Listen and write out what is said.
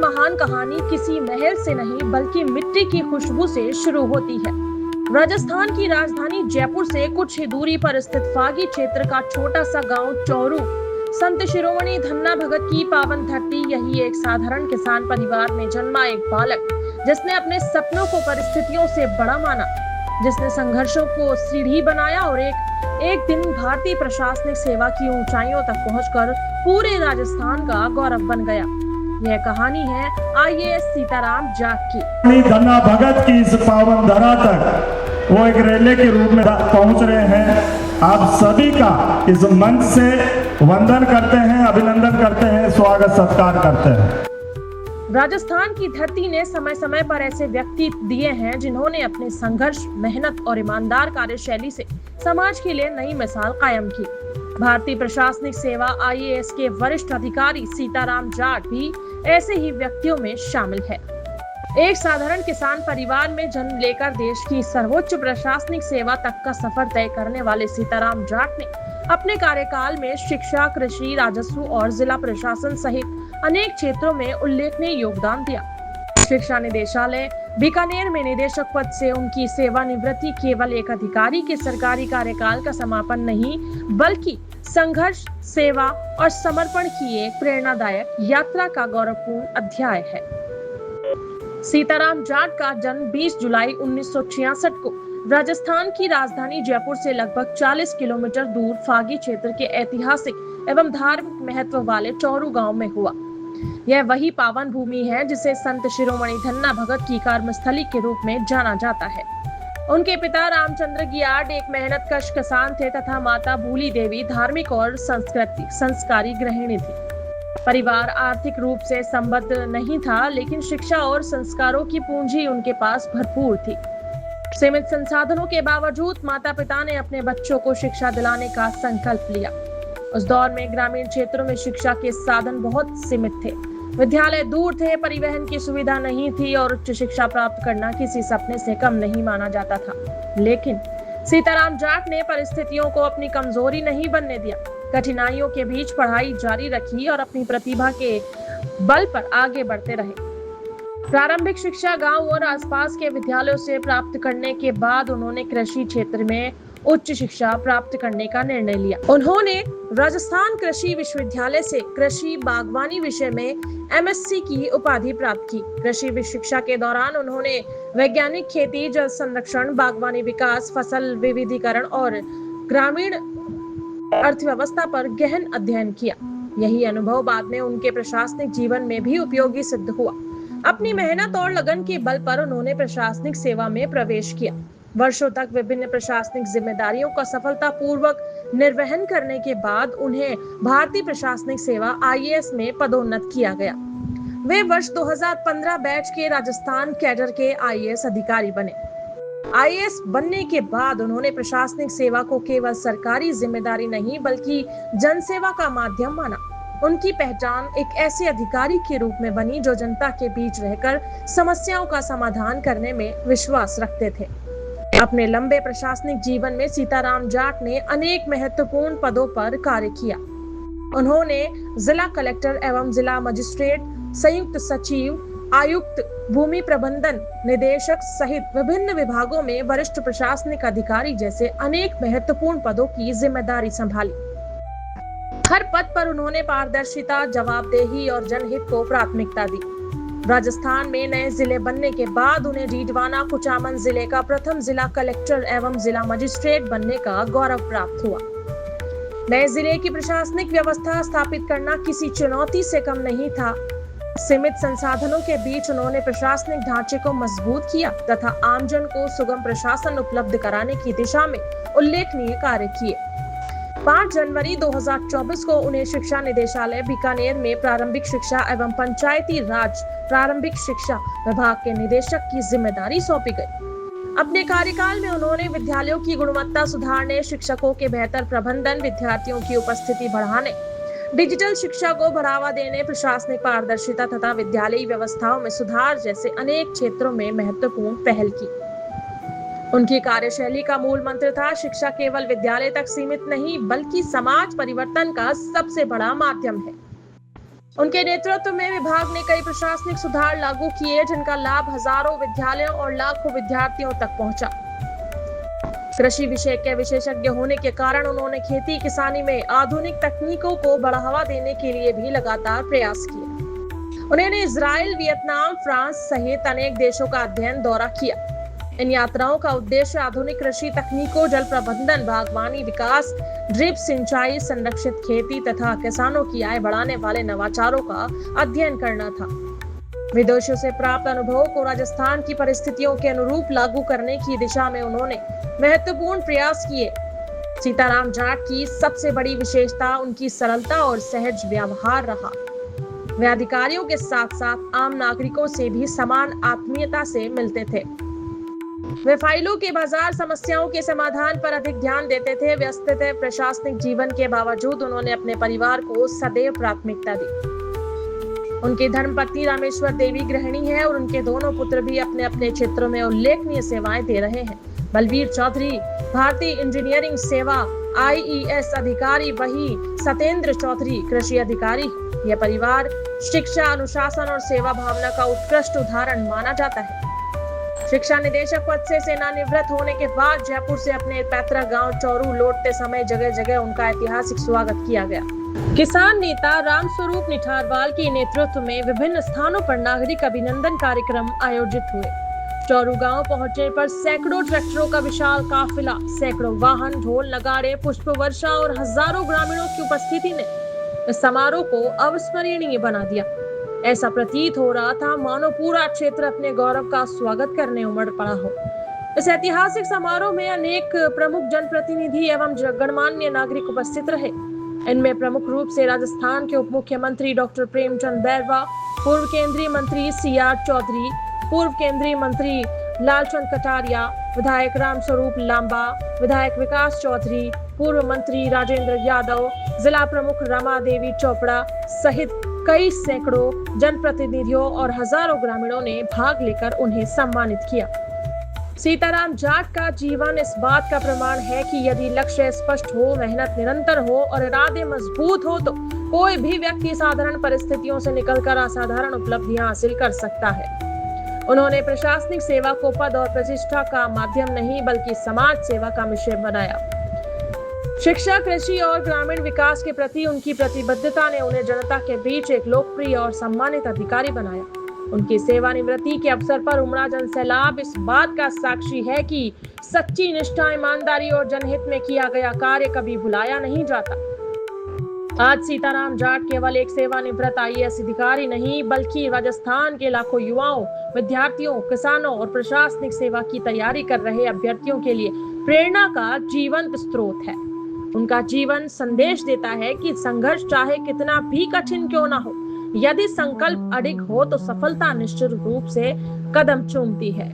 महान कहानी किसी महल से नहीं बल्कि मिट्टी की खुशबू से शुरू होती है। राजस्थान की राजधानी जयपुर से कुछ ही दूरी पर स्थित फागी क्षेत्र का छोटा सा गांव चौरू संत शिरोमणि धन्ना भगत की पावन धरती। यही एक साधारण किसान परिवार में जन्मा एक बालक, जिसने अपने सपनों को परिस्थितियों से बड़ा माना, जिसने संघर्षों को सीढ़ी बनाया और एक दिन भारतीय प्रशासनिक सेवा की ऊंचाइयों तक पहुंचकर पूरे राजस्थान का गौरव बन गया। यह कहानी है आईएएस सीताराम जाट की। धन्ना भगत की इस पावन धरा तक वो एक रेले के रूप में पहुंच रहे हैं। आप सभी का इस मंच से वंदन करते हैं, अभिनंदन करते हैं, स्वागत सत्कार करते हैं। राजस्थान की धरती ने समय समय पर ऐसे व्यक्ति दिए हैं जिन्होंने अपने संघर्ष, मेहनत और ईमानदार कार्यशैली से समाज के लिए नई मिसाल कायम की। भारतीय प्रशासनिक सेवा आईएएस के वरिष्ठ अधिकारी सीताराम जाट भी ऐसे ही व्यक्तियों में शामिल है। एक साधारण किसान परिवार में जन्म लेकर देश की सर्वोच्च प्रशासनिक सेवा तक का सफर तय करने वाले सीताराम जाट ने अपने कार्यकाल में शिक्षा, कृषि, राजस्व और जिला प्रशासन सहित अनेक क्षेत्रों में उल्लेखनीय योगदान दिया। शिक्षा निदेशालय बीकानेर में निदेशक पद से उनकी सेवानिवृत्ति केवल एक अधिकारी के सरकारी कार्यकाल का समापन नहीं, बल्कि संघर्ष, सेवा और समर्पण की एक प्रेरणादायक यात्रा का गौरवपूर्ण अध्याय है। सीताराम जाट का जन्म 20 जुलाई 1966 को राजस्थान की राजधानी जयपुर से लगभग 40 किलोमीटर दूर फागी क्षेत्र के ऐतिहासिक एवं धार्मिक महत्व वाले चौरू गांव में हुआ। यह वही पावन भूमि है जिसे संत शिरोमणि धन्ना भगत की कर्मस्थली के रूप में जाना जाता है। उनके पिता रामचंद्र गियाड एक मेहनतकश किसान थे तथा माता भूली देवी धार्मिक और संस्कारी गृहिणी थी। परिवार आर्थिक रूप से संबद्ध नहीं था, लेकिन शिक्षा और संस्कारों की पूंजी उनके पास भरपूर थी। सीमित संसाधनों के बावजूद माता पिता ने अपने बच्चों को शिक्षा दिलाने का संकल्प लिया। उस दौर में ग्रामीण क्षेत्रों में शिक्षा के साधन बहुत सीमित थे। विद्यालय दूर थे, परिवहन की सुविधा नहीं थी और उच्च शिक्षा प्राप्त करना किसी सपने से कम नहीं माना जाता था। लेकिन सीताराम जाट ने परिस्थितियों को अपनी कमजोरी नहीं बनने दिया। कठिनाइयों के बीच पढ़ाई जारी रखी और अपनी प्रतिभा के बल पर आगे बढ़ते रहे। प्रारंभिक शिक्षा गांव और आसपास के विद्यालयों से प्राप्त करने के बाद उन्होंने कृषि क्षेत्र में उच्च शिक्षा प्राप्त करने का निर्णय लिया। उन्होंने राजस्थान कृषि विश्वविद्यालय से कृषि बागवानी विषय में एमएससी की उपाधि प्राप्त की। कृषि शिक्षा के दौरान उन्होंने वैज्ञानिक खेती, जल संरक्षण, बागवानी विकास, फसल विविधीकरण और ग्रामीण अर्थव्यवस्था पर गहन अध्ययन किया। यही अनुभव बाद में उनके प्रशासनिक जीवन में भी उपयोगी सिद्ध हुआ। अपनी मेहनत और लगन के बल पर उन्होंने प्रशासनिक सेवा में प्रवेश किया। वर्षों तक विभिन्न प्रशासनिक जिम्मेदारियों का सफलतापूर्वक निर्वहन करने के बाद उन्हें भारतीय प्रशासनिक सेवा आईएएस में पदोन्नत किया गया। वे वर्ष 2015 बैच के राजस्थान कैडर के आईएएस अधिकारी बने। आईएएस बनने के बाद उन्होंने प्रशासनिक सेवा को केवल सरकारी जिम्मेदारी नहीं बल्कि जनसेवा का माध्यम माना। उनकी पहचान एक ऐसे अधिकारी के रूप में बनी जो जनता के बीच रहकर समस्याओं का समाधान करने में विश्वास रखते थे। अपने लंबे प्रशासनिक जीवन में सीताराम जाट ने अनेक महत्वपूर्ण पदों पर कार्य किया। उन्होंने जिला कलेक्टर एवं जिला मजिस्ट्रेट, संयुक्त सचिव, आयुक्त, भूमि प्रबंधन निदेशक सहित विभिन्न विभागों में वरिष्ठ प्रशासनिक अधिकारी जैसे अनेक महत्वपूर्ण पदों की जिम्मेदारी संभाली। हर पद पर उन्होंने पारदर्शिता, जवाबदेही और जनहित को प्राथमिकता दी। राजस्थान में नए जिले बनने के बाद उन्हें डीडवाना कुचामन जिले का प्रथम जिला कलेक्टर एवं जिला मजिस्ट्रेट बनने का गौरव प्राप्त हुआ। नए जिले की प्रशासनिक व्यवस्था स्थापित करना किसी चुनौती से कम नहीं था। सीमित संसाधनों के बीच उन्होंने प्रशासनिक ढांचे को मजबूत किया तथा आमजन को सुगम प्रशासन उपलब्ध कराने की दिशा में उल्लेखनीय कार्य किए। 5 जनवरी 2024 को उन्हें शिक्षा निदेशालय बीकानेर में प्रारंभिक शिक्षा एवं पंचायती राज प्रारंभिक शिक्षा विभाग के निदेशक की जिम्मेदारी सौंपी गई। अपने कार्यकाल में उन्होंने विद्यालयों की गुणवत्ता सुधारने, शिक्षकों के बेहतर प्रबंधन, विद्यार्थियों की उपस्थिति बढ़ाने, डिजिटल शिक्षा को बढ़ावा देने, प्रशासनिक पारदर्शिता तथा विद्यालयी व्यवस्थाओं में सुधार जैसे अनेक क्षेत्रों में महत्वपूर्ण पहल की। उनकी कार्यशैली का मूल मंत्र था, शिक्षा केवल विद्यालय तक सीमित नहीं बल्कि समाज परिवर्तन का सबसे बड़ा माध्यम है। उनके नेतृत्व में विभाग ने कई प्रशासनिक सुधार लागू किए, जिनका लाभ हजारों विद्यालयों और लाखों विद्यार्थियों तक पहुंचा। कृषि विषय के विशेषज्ञ होने के कारण उन्होंने खेती किसानी में आधुनिक तकनीकों को बढ़ावा देने के लिए भी लगातार प्रयास किए। उन्होंने इजराइल, वियतनाम, फ्रांस सहित अनेक देशों का अध्ययन दौरा किया। इन यात्राओं का उद्देश्य आधुनिक कृषि तकनीकों, जल प्रबंधन, बागवानी विकास, ड्रिप सिंचाई, संरक्षित खेती तथा किसानों की आय बढ़ाने वाले नवाचारों का अध्ययन करना था। विदेशों से प्राप्त अनुभवों को राजस्थान की परिस्थितियों के अनुरूप लागू करने की दिशा में उन्होंने महत्वपूर्ण प्रयास किए। सीताराम जाट की सबसे बड़ी विशेषता उनकी सरलता और सहज व्यवहार रहा। वे अधिकारियों के साथ साथ आम नागरिकों से भी समान आत्मीयता से मिलते थे। वे फाइलों के बाजार, समस्याओं के समाधान पर अधिक ध्यान देते थे। व्यस्त थे प्रशासनिक जीवन के बावजूद उन्होंने अपने परिवार को सदैव प्राथमिकता दी। उनकी धर्मपत्नी रामेश्वर देवी गृहिणी है और उनके दोनों पुत्र भी अपने अपने क्षेत्रों में उल्लेखनीय सेवाएं दे रहे हैं। बलवीर चौधरी भारतीय इंजीनियरिंग सेवा IES अधिकारी, वही सत्येंद्र चौधरी कृषि अधिकारी। यह परिवार शिक्षा, अनुशासन और सेवा भावना का उत्कृष्ट उदाहरण माना जाता है। शिक्षा निदेशक पद से सेवानिवृत्त होने के बाद जयपुर से अपने पैतृक गांव चौरू लौटते समय जगह जगह उनका ऐतिहासिक स्वागत किया गया। किसान नेता रामस्वरूप निठारवाल के नेतृत्व में विभिन्न स्थानों पर नागरिक अभिनंदन कार्यक्रम आयोजित हुए। चौरू गांव पहुंचने पर सैकड़ों ट्रैक्टरों का विशाल काफिला, सैकड़ों वाहन, ढोल नगाड़े, पुष्प वर्षा और हजारों ग्रामीणों की उपस्थिति ने इस समारोह को अविस्मरणीय बना दिया। ऐसा प्रतीत हो रहा था मानो पूरा क्षेत्र अपने गौरव का स्वागत करने उमड़ पड़ा हो। इस ऐतिहासिक समारोह में अनेक प्रमुख जनप्रतिनिधि एवं गणमान्य नागरिक उपस्थित रहे। इनमें प्रमुख रूप से राजस्थान के उप मुख्यमंत्री डॉक्टर प्रेमचंद बैरवा, पूर्व केंद्रीय मंत्री CR चौधरी, पूर्व केंद्रीय मंत्री लालचंद कटारिया, विधायक रामस्वरूप लांबा, विधायक विकास चौधरी, पूर्व मंत्री राजेंद्र यादव, जिला प्रमुख रमा देवी चोपड़ा सहित कई सैकड़ों जनप्रतिनिधियों और हजारों ग्रामीणों ने भाग लेकर उन्हें सम्मानित किया। सीताराम जाट का जीवन इस बात का प्रमाण है कि यदि लक्ष्य स्पष्ट हो, मेहनत निरंतर हो और इरादे मजबूत हो तो कोई भी व्यक्ति साधारण परिस्थितियों से निकलकर असाधारण उपलब्धियां हासिल कर सकता है। उन्होंने प्रशासनिक सेवा को पद और प्रतिष्ठा का माध्यम नहीं बल्कि समाज सेवा का विषय बनाया। शिक्षा, कृषि और ग्रामीण विकास के प्रति उनकी प्रतिबद्धता ने उन्हें जनता के बीच एक लोकप्रिय और सम्मानित अधिकारी बनाया। उनकी सेवानिवृत्ति के अवसर पर उमड़ा जनसैलाब इस बात का साक्षी है कि सच्ची निष्ठा, ईमानदारी और जनहित में किया गया कार्य कभी भुलाया नहीं जाता। आज सीताराम जाट केवल एक सेवानिवृत्त IAS अधिकारी नहीं बल्कि राजस्थान के लाखों युवाओं, विद्यार्थियों, किसानों और प्रशासनिक सेवा की तैयारी कर रहे अभ्यर्थियों के लिए प्रेरणा का जीवंत स्रोत है। उनका जीवन संदेश देता है कि संघर्ष चाहे कितना भी कठिन क्यों ना हो, यदि संकल्प अडिग हो तो सफलता निश्चित रूप से कदम चूमती है।